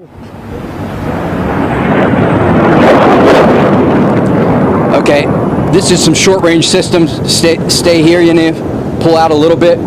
Okay, this is some short-range systems. Stay here, Yaniv. Pull out a little bit.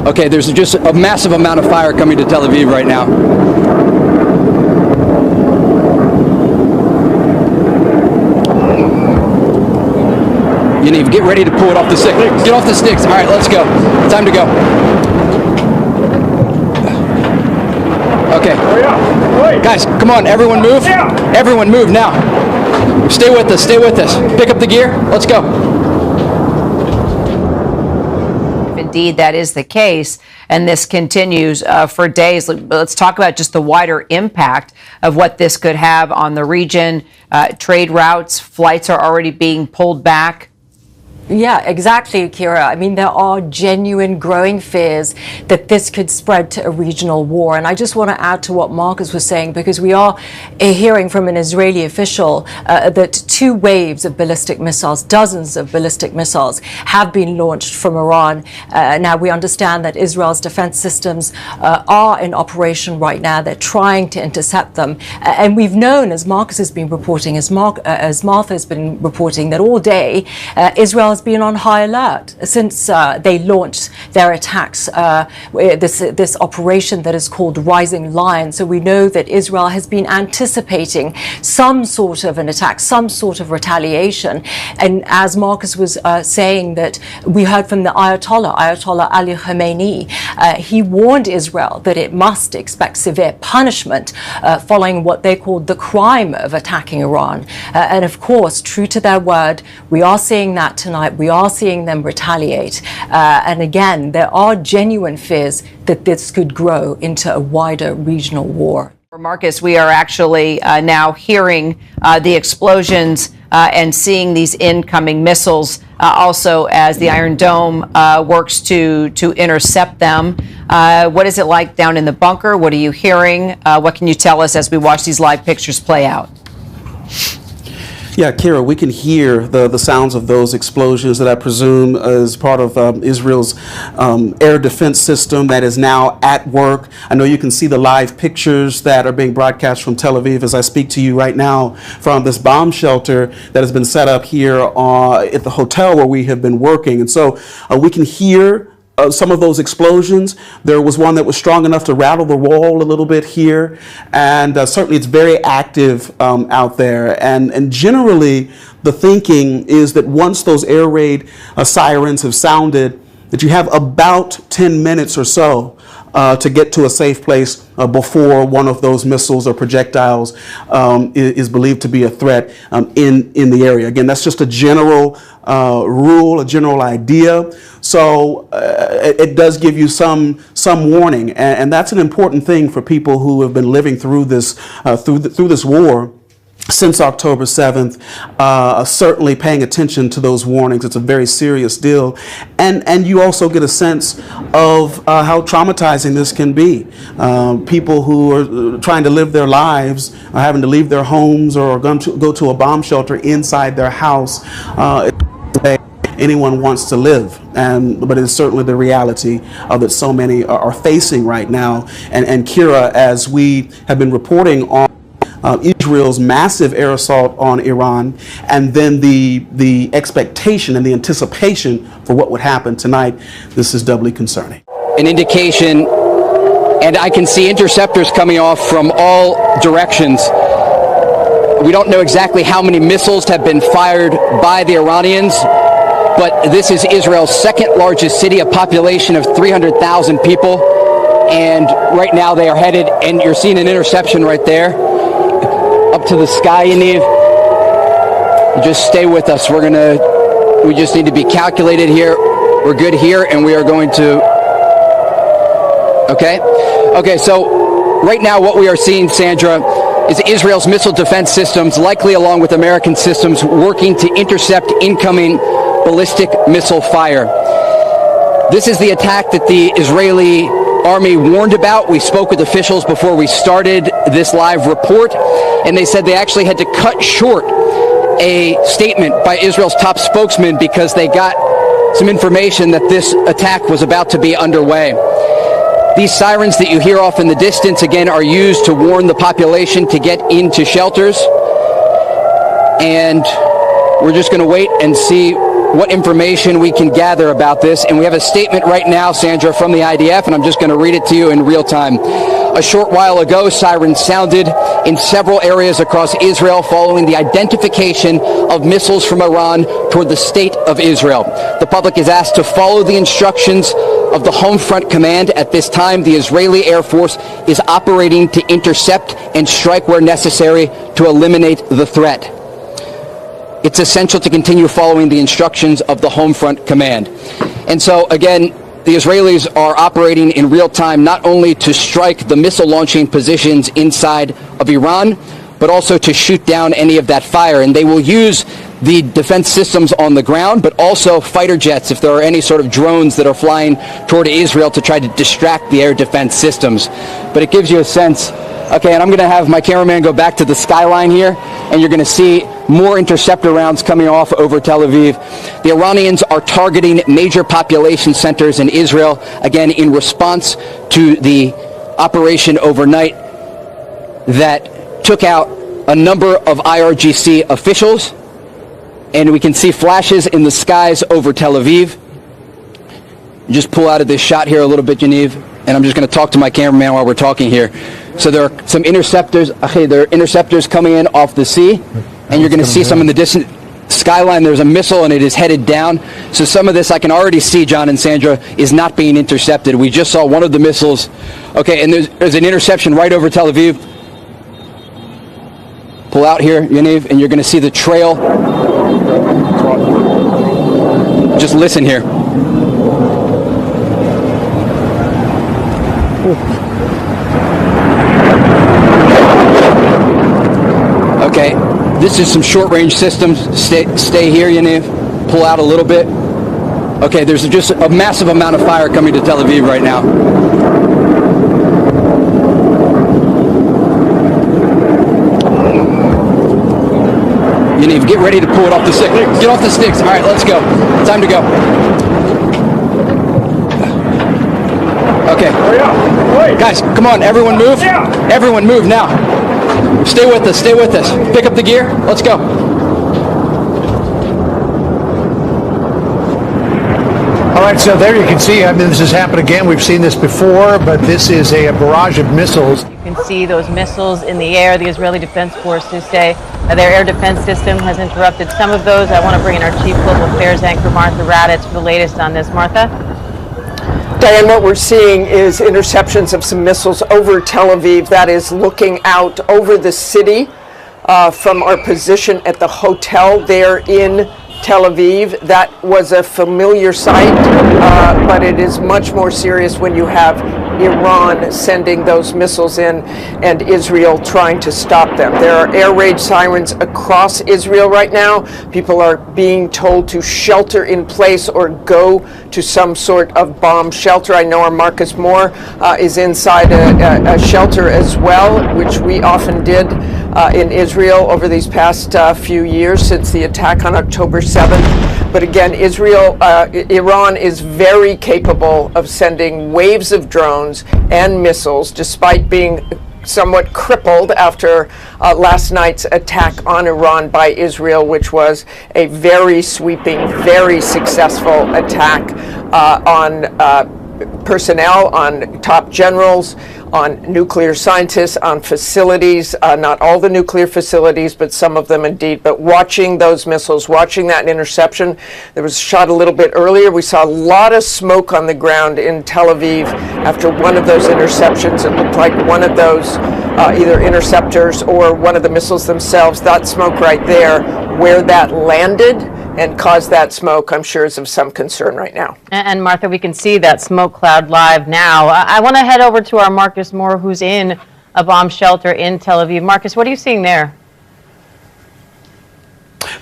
Okay, there's just a massive amount of fire coming to Tel Aviv right now. Yaniv, get ready to pull it off the stick. Get off the sticks. All right, let's go. Time to go. Okay. Guys, come on, everyone move. Everyone move now. Stay with us, stay with us. Pick up the gear, let's go. If indeed that is the case, and this continues for days, let's talk about just the wider impact of what this could have on the region. Trade routes, flights are already being pulled back. Yeah, exactly, Kira. I mean, there are genuine growing fears that this could spread to a regional war. And I just want to add to what Marcus was saying, because we are hearing from an Israeli official that 2 waves of ballistic missiles, dozens of ballistic missiles, have been launched from Iran. Now, we understand that Israel's defense systems are in operation right now. They're trying to intercept them. And we've known, as Marcus has been reporting, as Martha has been reporting, that all day Israel has been on high alert since they launched their attacks, this operation that is called Rising Lion. So we know that Israel has been anticipating some sort of an attack, some sort of retaliation. And as Marcus was saying, that we heard from the Ayatollah Ali Khamenei, he warned Israel that it must expect severe punishment following what they called the crime of attacking Iran. And of course, true to their word, we are seeing that tonight. We are seeing them retaliate. And again, there are genuine fears that this could grow into a wider regional war. Marcus, we are actually now hearing the explosions and seeing these incoming missiles also as the Iron Dome works to intercept them. What is it like down in the bunker? What are you hearing? What can you tell us as we watch these live pictures play out? Yeah, Kira, we can hear the sounds of those explosions that I presume is part of Israel's air defense system that is now at work. I know you can see the live pictures that are being broadcast from Tel Aviv as I speak to you right now from this bomb shelter that has been set up here at the hotel where we have been working. And so we can hear some of those explosions. There was one that was strong enough to rattle the wall a little bit here, and certainly it's very active out there. And generally, the thinking is that once those air raid sirens have sounded, that you have about 10 minutes or so to get to a safe place before one of those missiles or projectiles is believed to be a threat in the area. Again, that's just a general rule, a general idea. So it does give you some warning, and that's an important thing for people who have been living through this through this war since October 7th, certainly paying attention to those warnings. It's a very serious deal. And you also get a sense of how traumatizing this can be. People who are trying to live their lives are having to leave their homes or going to go to a bomb shelter inside their house. Anyone wants to live, but it's certainly the reality that so many are facing right now. And Kira, as we have been reporting on Israel's massive air assault on Iran, and then the expectation and the anticipation for what would happen tonight, this is doubly concerning. An indication, and I can see interceptors coming off from all directions. We don't know exactly how many missiles have been fired by the Iranians, but this is Israel's second largest city, a population of 300,000 people. And right now they are headed, and you're seeing an interception right there, up to the sky, Yaniv. Just stay with us. We just need to be calculated here. We're good here, and we are going to, okay, so right now what we are seeing, Sandra, is Israel's missile defense systems, likely along with American systems, working to intercept incoming ballistic missile fire. This is the attack that the Israeli Army warned about. We spoke with officials before we started this live report, and they said they actually had to cut short a statement by Israel's top spokesman because they got some information that this attack was about to be underway. These sirens that you hear off in the distance, again, are used to warn the population to get into shelters. And we're just going to wait and see what information we can gather about this. And we have a statement right now, Sandra, from the IDF, and I'm just going to read it to you in real time. A short while ago, sirens sounded in several areas across Israel following the identification of missiles from Iran toward the state of Israel. The public is asked to follow the instructions of the Home Front Command. At this time, the Israeli Air Force is operating to intercept and strike where necessary to eliminate the threat. It's essential to continue following the instructions of the Home Front Command. And so, again, the Israelis are operating in real time not only to strike the missile launching positions inside of Iran, but also to shoot down any of that fire. And they will use the defense systems on the ground, but also fighter jets if there are any sort of drones that are flying toward Israel to try to distract the air defense systems. But it gives you a sense. Okay, and I'm going to have my cameraman go back to the skyline here, and you're going to see more interceptor rounds coming off over Tel Aviv. The Iranians are targeting major population centers in Israel, again, in response to the operation overnight that took out a number of IRGC officials. And we can see flashes in the skies over Tel Aviv. Just pull out of this shot here a little bit, Yaniv, and I'm just going to talk to my cameraman while we're talking here. So there are some interceptors. Okay, there are interceptors coming in off the sea, and you're going to see some in the distant skyline. There's a missile, and it is headed down. So some of this I can already see, John and Sandra, is not being intercepted. We just saw one of the missiles. Okay, and there's an interception right over Tel Aviv. Pull out here, Yaniv, and you're going to see the trail. Just listen here. Okay, this is some short-range systems. Stay here, Yaniv. Pull out a little bit. Okay, there's just a massive amount of fire coming to Tel Aviv right now. Yaniv, get ready to pull it off the sticks. Get off the sticks. All right, let's go. Time to go. Okay. Guys, come on. Everyone move. Everyone move now. Stay with us. Stay with us. Pick up the gear. Let's go. All right, so there you can see, I mean, this has happened again. We've seen this before, but this is a barrage of missiles. You can see those missiles in the air. The Israeli Defense Forces say their air defense system has interrupted some of those. I want to bring in our Chief Global Affairs anchor, Martha Raddatz, for the latest on this. Martha? Diane, what we're seeing is interceptions of some missiles over Tel Aviv. That is looking out over the city from our position at the hotel there in Tel Aviv. That was a familiar sight, but it is much more serious when you have Iran sending those missiles in and Israel trying to stop them. There are air raid sirens across Israel right now. People are being told to shelter in place or go to some sort of bomb shelter. I know our Marcus Moore is inside a shelter as well, which we often did in Israel over these past few years since the attack on October 7th. But again, Iran is very capable of sending waves of drones and missiles, despite being somewhat crippled after last night's attack on Iran by Israel, which was a very sweeping, very successful attack on personnel, on top generals, on nuclear scientists, on facilities, not all the nuclear facilities, but some of them indeed. But watching those missiles, watching that interception, there was a shot a little bit earlier. We saw a lot of smoke on the ground in Tel Aviv after one of those interceptions. It looked like one of those either interceptors or one of the missiles themselves. That smoke right there, where that landed and caused that smoke, I'm sure is of some concern right now. And Martha, we can see that smoke cloud live now. I want to head over to our Marcus Moore, who's in a bomb shelter in Tel Aviv. Marcus, what are you seeing there?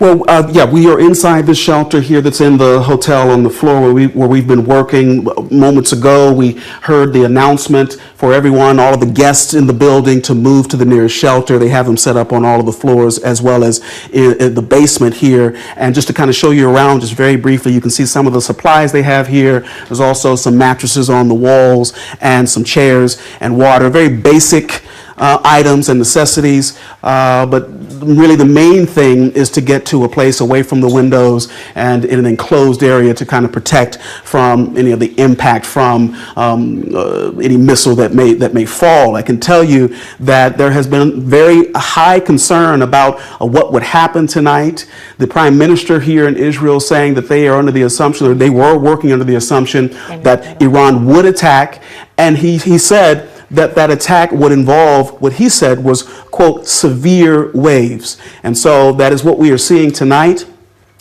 Well, yeah, we are inside this shelter here that's in the hotel on the floor where we've been working. Moments ago, we heard the announcement for everyone, all of the guests in the building, to move to the nearest shelter. They have them set up on all of the floors as well as in the basement here. And just to kind of show you around, just very briefly, you can see some of the supplies they have here. There's also some mattresses on the walls and some chairs and water. Very basic items and necessities, but really the main thing is to get to a place away from the windows and in an enclosed area to kind of protect from any of the impact from any missile that may fall. I can tell you that there has been very high concern about what would happen tonight. The Prime Minister here in Israel saying that they are under the assumption, or they were working under the assumption, that Iran would attack, and he said that attack would involve what he said was, quote, severe waves. And so that is what we are seeing tonight.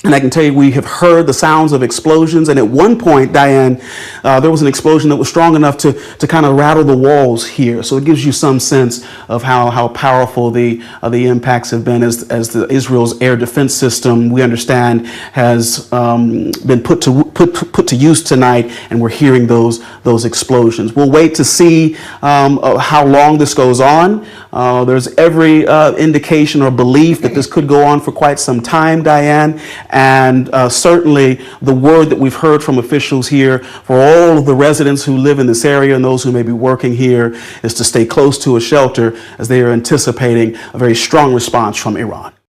And I can tell you, we have heard the sounds of explosions. And at one point, Diane, there was an explosion that was strong enough to kind of rattle the walls here. So it gives you some sense of how powerful the impacts have been as the Israel's air defense system, we understand, has been put to use tonight. And we're hearing those explosions. We'll wait to see how long this goes on. There's every indication or belief that this could go on for quite some time, Diane. And certainly the word that we've heard from officials here for all of the residents who live in this area and those who may be working here is to stay close to a shelter, as they are anticipating a very strong response from Iran.